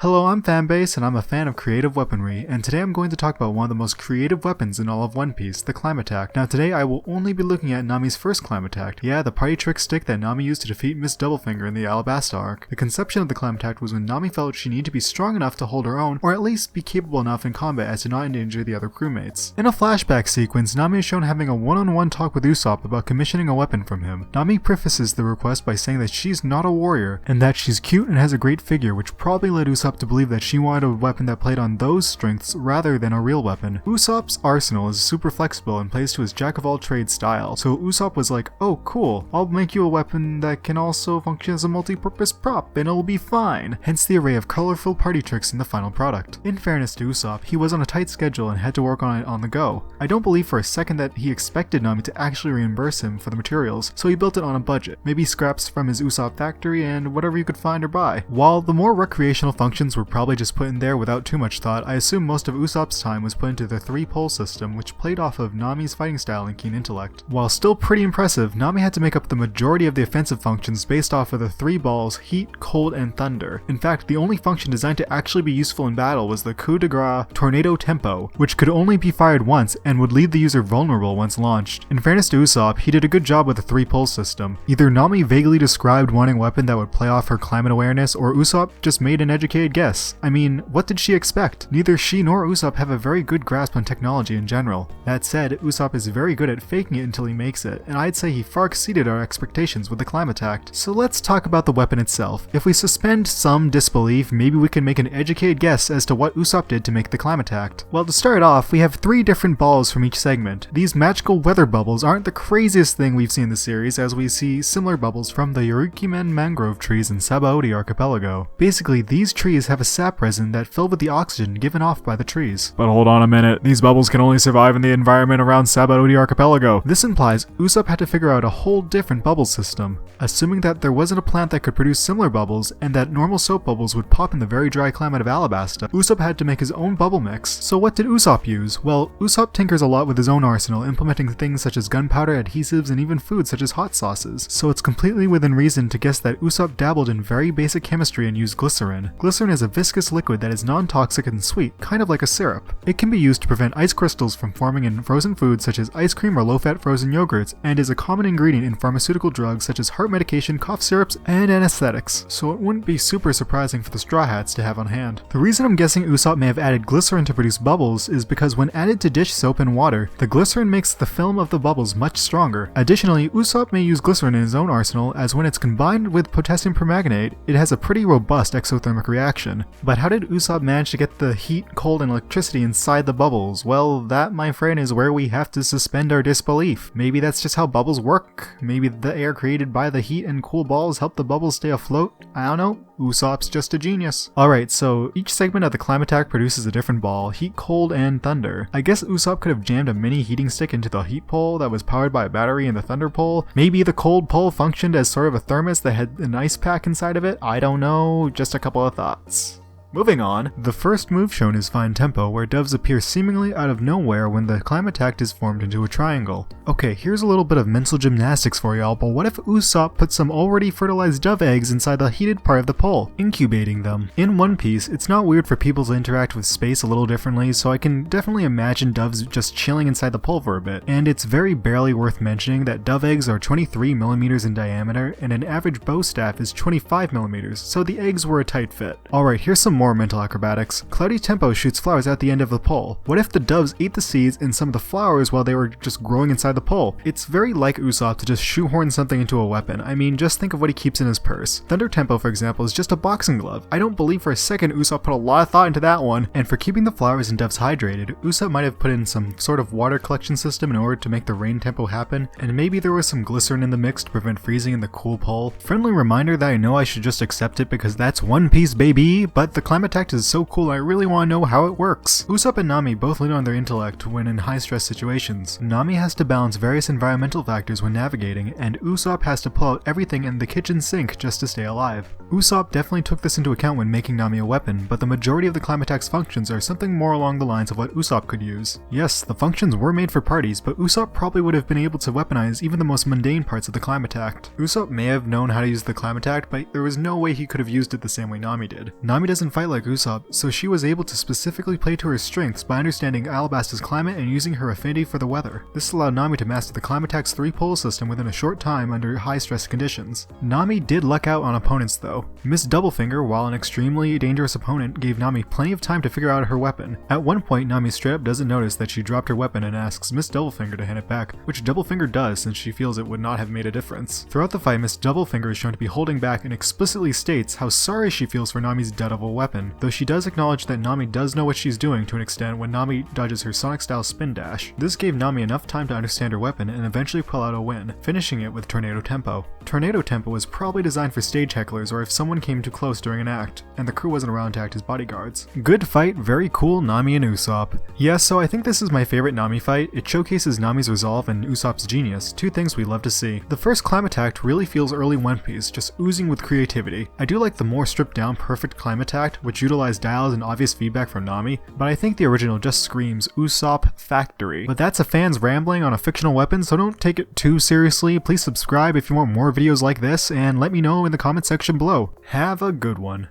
Hello, I'm Fanbase, and I'm a fan of creative weaponry, and today I'm going to talk about one of the most creative weapons in all of One Piece, the Clima-tact. Now today I will only be looking at Nami's first Clima-tact, yeah, the party trick stick that Nami used to defeat Miss Doublefinger in the Alabasta arc. The conception of the Clima-tact was when Nami felt she needed to be strong enough to hold her own, or at least be capable enough in combat as to not endanger the other crewmates. In a flashback sequence, Nami is shown having a one-on-one talk with Usopp about commissioning a weapon from him. Nami prefaces the request by saying that she's not a warrior, and that she's cute and has a great figure, which probably led Usopp to believe that she wanted a weapon that played on those strengths rather than a real weapon. Usopp's arsenal is super flexible and plays to his jack-of-all-trades style, so Usopp was like, oh cool, I'll make you a weapon that can also function as a multi-purpose prop and it'll be fine. Hence the array of colorful party tricks in the final product. In fairness to Usopp, he was on a tight schedule and had to work on it on the go. I don't believe for a second that he expected Nami to actually reimburse him for the materials, so he built it on a budget. Maybe scraps from his Usopp factory and whatever you could find or buy. While the more recreational functions were probably just put in there without too much thought, I assume most of Usopp's time was put into the 3-pole system, which played off of Nami's fighting style and keen intellect. While still pretty impressive, Nami had to make up the majority of the offensive functions based off of the 3 balls, heat, cold, and thunder. In fact, the only function designed to actually be useful in battle was the coup de grace tornado tempo, which could only be fired once and would leave the user vulnerable once launched. In fairness to Usopp, he did a good job with the 3-pole system. Either Nami vaguely described wanting a weapon that would play off her climate awareness, or Usopp just made an educated guess. I mean, what did she expect? Neither she nor Usopp have a very good grasp on technology in general. That said, Usopp is very good at faking it until he makes it, and I'd say he far exceeded our expectations with the Clima-tact. So let's talk about the weapon itself. If we suspend some disbelief, maybe we can make an educated guess as to what Usopp did to make the Clima-tact. Well, to start off, we have 3 different balls from each segment. These magical weather bubbles aren't the craziest thing we've seen in the series, as we see similar bubbles from the Yorikimen mangrove trees in Sabaody archipelago. Basically, these trees have a sap resin that filled with the oxygen given off by the trees. But hold on a minute, these bubbles can only survive in the environment around Sabaody archipelago. This implies Usopp had to figure out a whole different bubble system. Assuming that there wasn't a plant that could produce similar bubbles, and that normal soap bubbles would pop in the very dry climate of Alabasta, Usopp had to make his own bubble mix. So what did Usopp use? Well, Usopp tinkers a lot with his own arsenal, implementing things such as gunpowder, adhesives, and even food such as hot sauces. So it's completely within reason to guess that Usopp dabbled in very basic chemistry and used glycerin. Glycerin is a viscous liquid that is non-toxic and sweet, kind of like a syrup. It can be used to prevent ice crystals from forming in frozen foods such as ice cream or low-fat frozen yogurts, and is a common ingredient in pharmaceutical drugs such as heart medication, cough syrups, and anesthetics, so it wouldn't be super surprising for the Straw Hats to have on hand. The reason I'm guessing Usopp may have added glycerin to produce bubbles is because when added to dish soap and water, the glycerin makes the film of the bubbles much stronger. Additionally, Usopp may use glycerin in his own arsenal, as when it's combined with potassium permanganate, it has a pretty robust exothermic reaction. But how did Usopp manage to get the heat, cold, and electricity inside the bubbles? Well, that, my friend, is where we have to suspend our disbelief. Maybe that's just how bubbles work. Maybe the air created by the heat and cool balls help the bubbles stay afloat. I don't know. Usopp's just a genius. Alright, so each segment of the Clima-tact produces a different ball, heat, cold, and thunder. I guess Usopp could have jammed a mini heating stick into the heat pole that was powered by a battery in the thunder pole. Maybe the cold pole functioned as sort of a thermos that had an ice pack inside of it. I don't know, just a couple of thoughts. Moving on, the first move shown is Fine Tempo, where doves appear seemingly out of nowhere when the Clima-tact is formed into a triangle. Okay, here's a little bit of mental gymnastics for y'all, but what if Usopp put some already fertilized dove eggs inside the heated part of the pole, incubating them? In One Piece, it's not weird for people to interact with space a little differently, so I can definitely imagine doves just chilling inside the pole for a bit. And it's very barely worth mentioning that dove eggs are 23mm in diameter, and an average bow staff is 25mm, so the eggs were a tight fit. Alright, here's some more mental acrobatics. Cloudy Tempo shoots flowers at the end of the pole. What if the doves ate the seeds and some of the flowers while they were just growing inside the pole? It's very like Usopp to just shoehorn something into a weapon. I mean, just think of what he keeps in his purse. Thunder Tempo, for example, is just a boxing glove. I don't believe for a second Usopp put a lot of thought into that one. And for keeping the flowers and doves hydrated, Usopp might have put in some sort of water collection system in order to make the rain tempo happen, and maybe there was some glycerin in the mix to prevent freezing in the cool pole. Friendly reminder that I know I should just accept it because that's One Piece, baby, but the Clima-tact is so cool I really want to know how it works. Usopp and Nami both lean on their intellect when in high stress situations. Nami has to balance various environmental factors when navigating, and Usopp has to pull out everything in the kitchen sink just to stay alive. Usopp definitely took this into account when making Nami a weapon, but the majority of the Clima-tact's functions are something more along the lines of what Usopp could use. Yes, the functions were made for parties, but Usopp probably would have been able to weaponize even the most mundane parts of the Clima-tact. Usopp may have known how to use the Clima-tact, but there was no way he could have used it the same way Nami did. Nami doesn't fight like Usopp, so she was able to specifically play to her strengths by understanding Alabasta's climate and using her affinity for the weather. This allowed Nami to master the Clima-tact's 3-pole system within a short time under high-stress conditions. Nami did luck out on opponents though. Miss Doublefinger, while an extremely dangerous opponent, gave Nami plenty of time to figure out her weapon. At one point, Nami straight up doesn't notice that she dropped her weapon and asks Miss Doublefinger to hand it back, which Doublefinger does since she feels it would not have made a difference. Throughout the fight, Miss Doublefinger is shown to be holding back and explicitly states how sorry she feels for Nami's death of a weapon, though she does acknowledge that Nami does know what she's doing to an extent when Nami dodges her Sonic-style spin dash. This gave Nami enough time to understand her weapon and eventually pull out a win, finishing it with Tornado Tempo. Tornado Tempo was probably designed for stage hecklers or if someone came too close during an act, and the crew wasn't around to act as bodyguards. Good fight, very cool Nami and Usopp. Yeah, so I think this is my favorite Nami fight. It showcases Nami's resolve and Usopp's genius, two things we love to see. The first Clima-tact really feels early One Piece, just oozing with creativity. I do like the more stripped down perfect Clima-tact, which utilized dials and obvious feedback from Nami, but I think the original just screams Usopp Factory. But that's a fan's rambling on a fictional weapon, so don't take it too seriously. Please subscribe if you want more videos like this, and let me know in the comment section below. Have a good one.